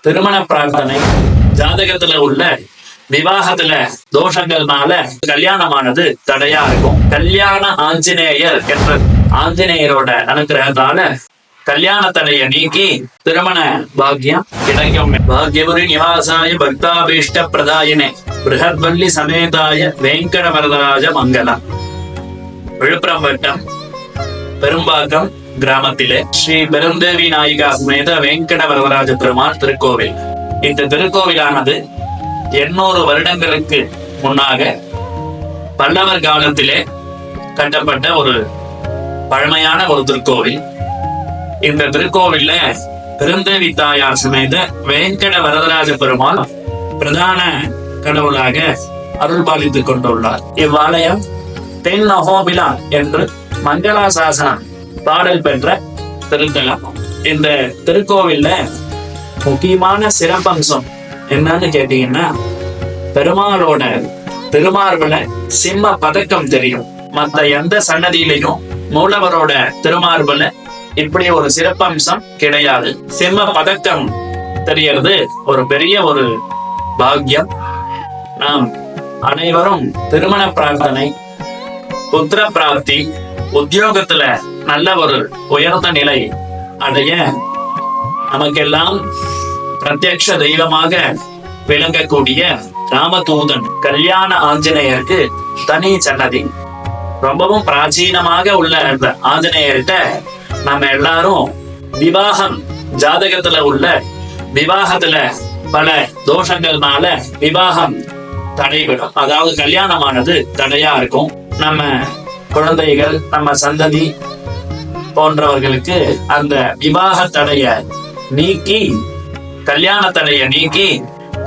திருமண பிரார்த்தனை, ஜாதகத்துல உள்ள விவாகத்துல தோஷங்கள்னால கல்யாணமானது தடையா இருக்கும். கல்யாண ஆஞ்சநேயர் என்ற ஆஞ்சநேயரோட அனுகிரகத்தால கல்யாண தடையை நீக்கி திருமண பாக்கியம் கிடைக்கும். பாக்யபுரி நிவாசாய பக்தாபீஷ்ட பிரதாயினே பிருஹத்வல்லி சமேதாய வெங்கட வரதராஜ மங்கலம். விழுப்புரம் வட்டம் பெரும்பாக்கம் கிராமத்திலே ஸ்ரீ பெருந்தேவி நாயிகா சமேத வெங்கட வரதராஜ பெருமாள் திருக்கோவில். இந்த திருக்கோவிலானது 800 வருடங்களுக்கு முன்னாக பல்லவர் காலத்திலே கட்டப்பட்ட ஒரு பழமையான ஒரு திருக்கோவில். இந்த திருக்கோவில்ல பெருந்தேவி தாயார் சமேத வெங்கட வரதராஜ பெருமாள் பிரதான கடவுளாக அருள்பாலித்துக் கொண்டுள்ளார். இவ்வாலயம் தென் அஹோபிலா என்று மங்களாசாசனம் பாடல் பெற்ற திருத்தலம். இந்த திருக்கோவில்ல முக்கியமான சிறப்பம்சம் என்னன்னு கேட்டீங்கன்னா, பெருமாளோட திருமார்புல சிம்ம பதக்கம் தெரியும். மற்ற எந்த சன்னதியிலையும் மூலவரோட திருமார்புல இப்படி ஒரு சிறப்பம்சம் கிடையாது. சிம்ம பதக்கம் தெரியறது ஒரு பெரிய ஒரு பாக்கியம். நாம் அனைவரும் திருமண பிரார்த்தனை, புத்திர பிராப்தி, உத்தியோகத்துல நல்ல ஒரு உயர்ந்த நிலை அடைய நமக்கெல்லாம் பிரத்யக்ஷ தெய்வமாக விளங்கக்கூடிய ராமதூதன் கல்யாண ஆஞ்சநேயருக்கு தனி சன்னதி. ரொம்பவும் பிராச்சீனமாக உள்ள அந்த ஆஞ்சநேயர்கிட்ட நம்ம எல்லாரும் விவாகம், ஜாதகத்துல உள்ள விவாகத்துல பல தோஷங்கள்னால விவாகம் தடைவிடும். அதாவது கல்யாணமானது தடையா இருக்கும். நம்ம குழந்தைகள், நம்ம சந்ததி போன்றவர்களுக்கு அந்த விவாக தடைய நீக்கி, கல்யாண தடைய நீக்கி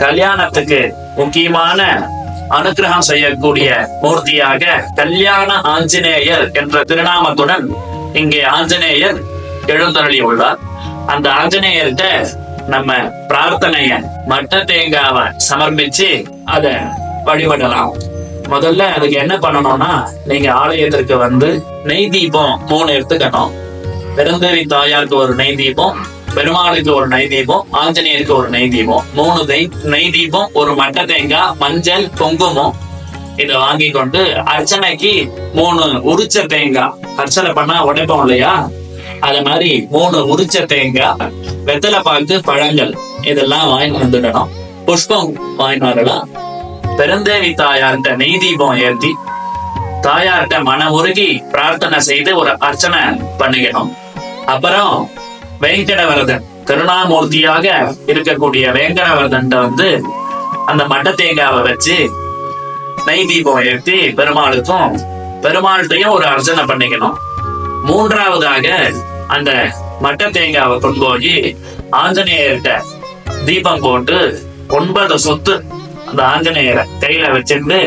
கல்யாணத்துக்கு முக்கியமான அனுகிரகம் செய்யக்கூடிய மூர்த்தியாக கல்யாண ஆஞ்சநேயர் என்ற திருநாமத்துடன் இங்கே ஆஞ்சநேயர் எழுந்தருளி உள்ளார். அந்த ஆஞ்சநேயர்கிட்ட நம்ம பிரார்த்தனைய மட்ட தேங்காவை சமர்ப்பிச்சு அதை வழிபடலாம். முதல்ல அதுக்கு என்ன பண்ணணும்னா, நீங்க ஆலயத்திற்கு வந்து நெய் தீபம் 3 எடுத்துக்கணும். பெருந்தேவி தாயாருக்கு ஒரு நெய் தீபம், பெருமாளுக்கு ஒரு நெய் தீபம், ஆஞ்சநேயருக்கு ஒரு நெய் தீபம், 3 நெய் தீபம், ஒரு மட்ட தேங்காய், மஞ்சள், குங்குமம் இதை வாங்கி கொண்டு அர்ச்சனைக்கு 3 உரிச்ச தேங்காய், அர்ச்சனை பண்ணா உடைப்போம் இல்லையா, அது மாதிரி 3 உரிச்ச தேங்காய், வெத்தலை பாக்கு, பழங்கள் இதெல்லாம் வாங்கி வந்துடணும். புஷ்பம் வாங்கி வரலாம். பெருந்தேவி தாயார்கிட்ட நெய் தீபம் ஏற்றி தாயார்கிட்ட மன உருகி பிரார்த்தனை செய்து ஒரு அர்ச்சனை பண்ணிக்கணும். அப்புறம் வெங்கடவரதன் கருணாமூர்த்தியாக இருக்கக்கூடிய வெங்கடவரதன் வந்து அந்த மட்ட தேங்காவை வச்சு நெய் தீபம் ஏற்றி பெருமாளுக்கும் பெருமாள்கிட்டையும் ஒரு அர்ச்சனை பண்ணிக்கணும். 3ஆவதாக அந்த மட்ட தேங்காவை கொண்டு போய் ஆஞ்சநேயர்கிட்ட தீபம் போட்டு 9 சொத்து அந்த ஆஞ்சநேயரை கையில வச்சுட்டு,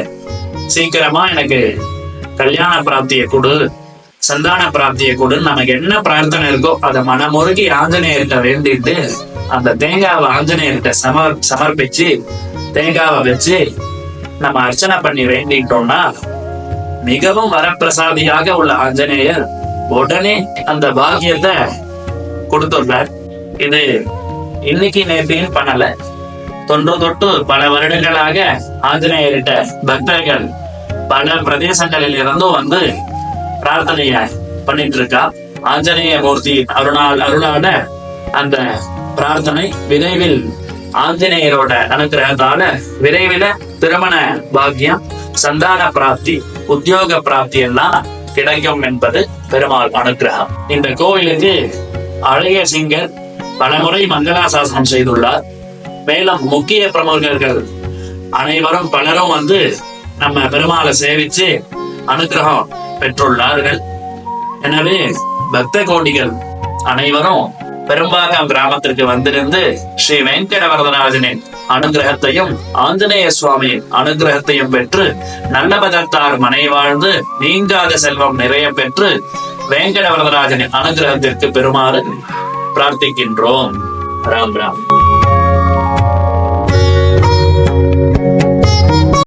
சீக்கிரமா எனக்கு கல்யாண பிராப்தியை கொடு, சந்தான பிராப்தியை கொடு, நமக்கு என்ன பிரார்த்தனை இருக்கோ அதை மனமுருகி ஆஞ்சநேயர்கிட்ட வேண்டிட்டு அந்த தேங்காவை ஆஞ்சநேயர்கிட்ட சமர்ப்பிச்சு தேங்காவை வச்சு நம்ம அர்ச்சனை பண்ணி வேண்டிட்டோம்னா மிகவும் வரப்பிரசாதியாக உள்ள ஆஞ்சநேயர் உடனே அந்த பாக்கியத்தை கொடுத்துள்ளார். இது இன்னைக்கு நேற்றையும் பண்ணல, தொன்று தொட்டு பல வருடங்களாக ஆஞ்சநேயர்கிட்ட பக்தர்கள் பல பிரதேசங்களில் இருந்தும் வந்து பிரார்த்தனைய பண்ணிட்டு இருக்கா. ஆஞ்சநேய மூர்த்தி அருளான அந்த பிரார்த்தனை விரைவில் ஆஞ்சநேயரோட அனுகிரகத்தால விரைவில் திருமண பாக்கியம், சந்தான பிராப்தி, உத்தியோக பிராப்தி எல்லாம் கிடைக்கும் என்பது பெருமாள் அனுகிரகம். இந்த கோவிலுக்கு அழகிய சிங்கர் பலமுறை மங்களாசாசனம் செய்துள்ளார். மேலும் முக்கிய பிரமுகர்கள் அனைவரும் பலரும் வந்து நம்ம பெருமாளை சேவிச்சு அனுகிரகம் பெற்றுள்ளார்கள். எனவே பக்த கோடிகள் அனைவரும் பெரும்பாக்கம் கிராமத்திற்கு வந்திருந்து ஸ்ரீ வெங்கட வரதராஜனின் அனுகிரகத்தையும் ஆஞ்சநேய சுவாமியின் அனுகிரகத்தையும் பெற்று நல்ல பதத்தார் மனை வாழ்ந்து நீங்காத செல்வம் நிறைய பெற்று வெங்கட வரதராஜனின் அனுகிரகத்திற்கு பெறுமாறு பிரார்த்திக்கின்றோம். ராம் ராம்.